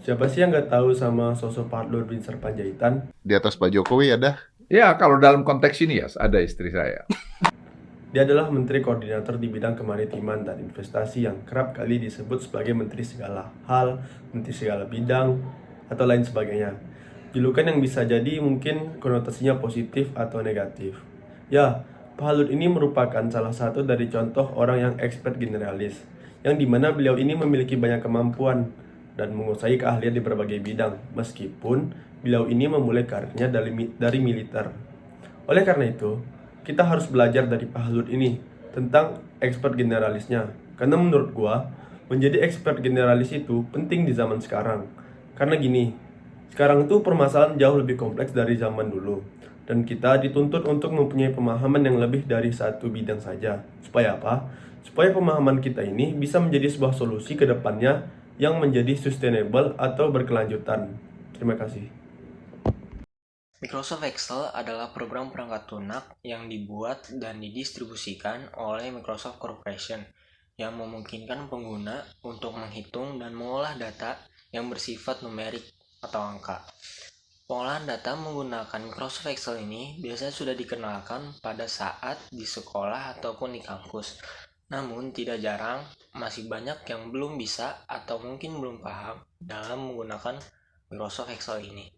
Siapa sih yang nggak tahu sama sosok Pak Luhur bin Sarpanjaitan? Di atas Pak Jokowi ada. Ya, kalau dalam konteks ini ya ada istri saya. Dia adalah Menteri Koordinator di bidang kemaritiman dan investasi yang kerap kali disebut sebagai Menteri segala hal, Menteri segala bidang, atau lain sebagainya. Julukan yang bisa jadi mungkin konotasinya positif atau negatif. Ya, Pak Luhur ini merupakan salah satu dari contoh orang yang expert generalis, yang dimana beliau ini memiliki banyak kemampuan dan menguasai keahlian di berbagai bidang, meskipun beliau ini memulai karirnya dari militer. Oleh karena itu, kita harus belajar dari Pak Luhut ini tentang expert generalisnya. Karena menurut gua, menjadi expert generalis itu penting di zaman sekarang. Karena gini, sekarang itu permasalahan jauh lebih kompleks dari zaman dulu. Dan kita dituntut untuk mempunyai pemahaman yang lebih dari satu bidang saja. Supaya apa? Supaya pemahaman kita ini bisa menjadi sebuah solusi ke depannya yang menjadi sustainable atau berkelanjutan. Terima kasih. Microsoft Excel adalah program perangkat lunak yang dibuat dan didistribusikan oleh Microsoft Corporation yang memungkinkan pengguna untuk menghitung dan mengolah data yang bersifat numerik atau angka. Pengolahan data menggunakan Microsoft Excel ini biasanya sudah dikenalkan pada saat di sekolah ataupun di kampus. Namun tidak jarang masih banyak yang belum bisa atau mungkin belum paham dalam menggunakan Microsoft Excel ini.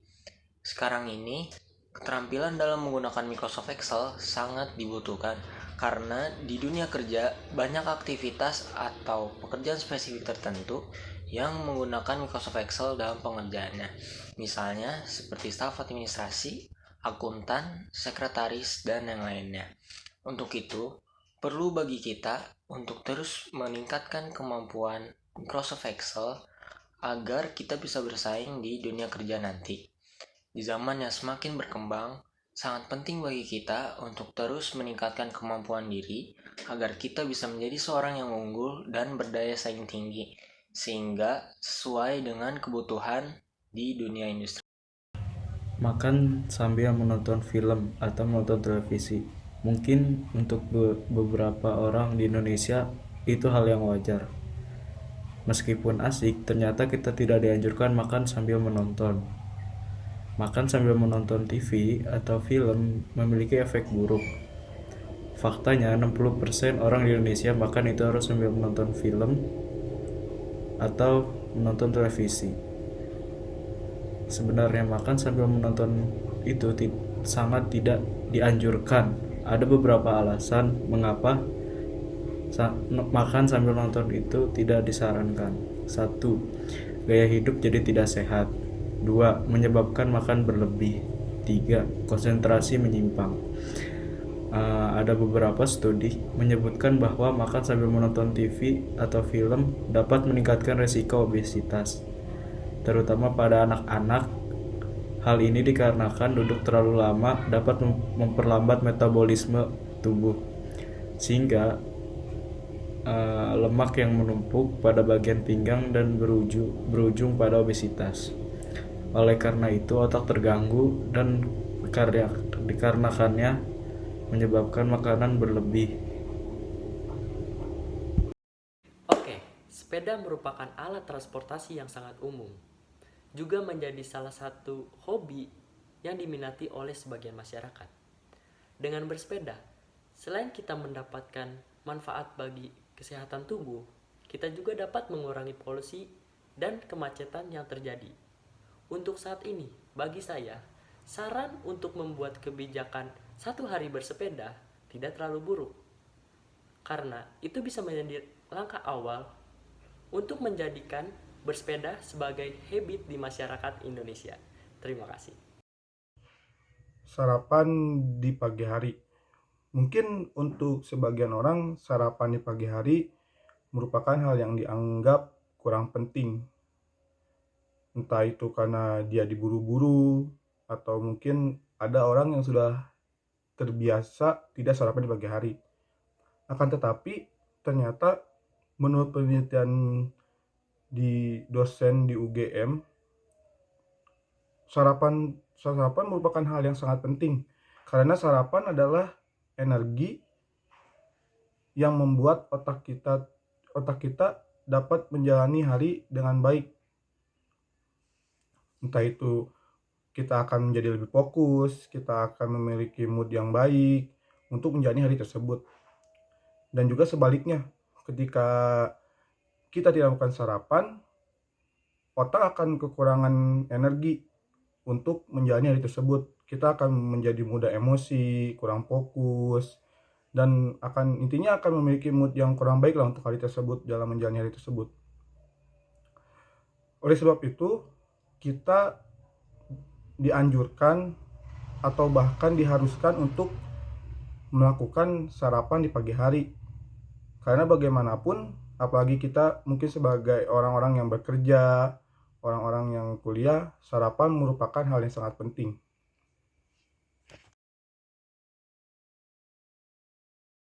Sekarang ini, keterampilan dalam menggunakan Microsoft Excel sangat dibutuhkan karena di dunia kerja banyak aktivitas atau pekerjaan spesifik tertentu yang menggunakan Microsoft Excel dalam pengerjaannya. Misalnya seperti staf administrasi, akuntan, sekretaris, dan yang lainnya. Untuk itu, perlu bagi kita untuk terus meningkatkan kemampuan Microsoft Excel agar kita bisa bersaing di dunia kerja nanti. Di zaman yang semakin berkembang, sangat penting bagi kita untuk terus meningkatkan kemampuan diri agar kita bisa menjadi seorang yang unggul dan berdaya saing tinggi, sehingga sesuai dengan kebutuhan di dunia industri. Makan sambil menonton film atau menonton televisi. Mungkin untuk beberapa orang di Indonesia itu hal yang wajar. Meskipun asik, ternyata kita tidak dianjurkan makan sambil menonton. Makan sambil menonton TV atau film memiliki efek buruk. Faktanya 60% orang di Indonesia makan itu harus sambil menonton film atau menonton televisi. Sebenarnya makan sambil menonton itu sangat tidak dianjurkan. Ada beberapa alasan mengapa makan sambil nonton itu tidak disarankan. 1. Gaya hidup jadi tidak sehat. 2. Menyebabkan makan berlebih. 3. Konsentrasi menyimpang. Ada beberapa studi menyebutkan bahwa makan sambil menonton TV atau film dapat meningkatkan resiko obesitas, terutama pada anak-anak. Hal ini dikarenakan duduk terlalu lama dapat memperlambat metabolisme tubuh, sehingga lemak yang menumpuk pada bagian pinggang dan berujung pada obesitas. Oleh karena itu, otak terganggu dan dikarenakannya menyebabkan makanan berlebih. Oke, sepeda merupakan alat transportasi yang sangat umum. Juga menjadi salah satu hobi yang diminati oleh sebagian masyarakat. Dengan bersepeda, selain kita mendapatkan manfaat bagi kesehatan tubuh, kita juga dapat mengurangi polusi dan kemacetan yang terjadi. Untuk saat ini, bagi saya, saran untuk membuat kebijakan 1 hari bersepeda tidak terlalu buruk. Karena itu bisa menjadi langkah awal untuk menjadikan bersepeda sebagai habit di masyarakat Indonesia. Terima kasih. Sarapan di pagi hari. Mungkin untuk sebagian orang, sarapan di pagi hari merupakan hal yang dianggap kurang penting. Entah itu karena dia diburu-buru, atau mungkin ada orang yang sudah terbiasa tidak sarapan di pagi hari. Akan tetapi, ternyata menurut penelitian di dosen di UGM, sarapan merupakan hal yang sangat penting. Karena sarapan adalah energi yang membuat otak kita dapat menjalani hari dengan baik. Entah itu kita akan menjadi lebih fokus, kita akan memiliki mood yang baik untuk menjalani hari tersebut. Dan juga sebaliknya, ketika kita tidak melakukan sarapan, otak akan kekurangan energi untuk menjalani hari tersebut. Kita akan menjadi mudah emosi, kurang fokus, dan intinya akan memiliki mood yang kurang baik lah untuk hari tersebut dalam menjalani hari tersebut. Oleh sebab itu, kita dianjurkan atau bahkan diharuskan untuk melakukan sarapan di pagi hari. Karena bagaimanapun, apalagi kita mungkin sebagai orang-orang yang bekerja, orang-orang yang kuliah, sarapan merupakan hal yang sangat penting.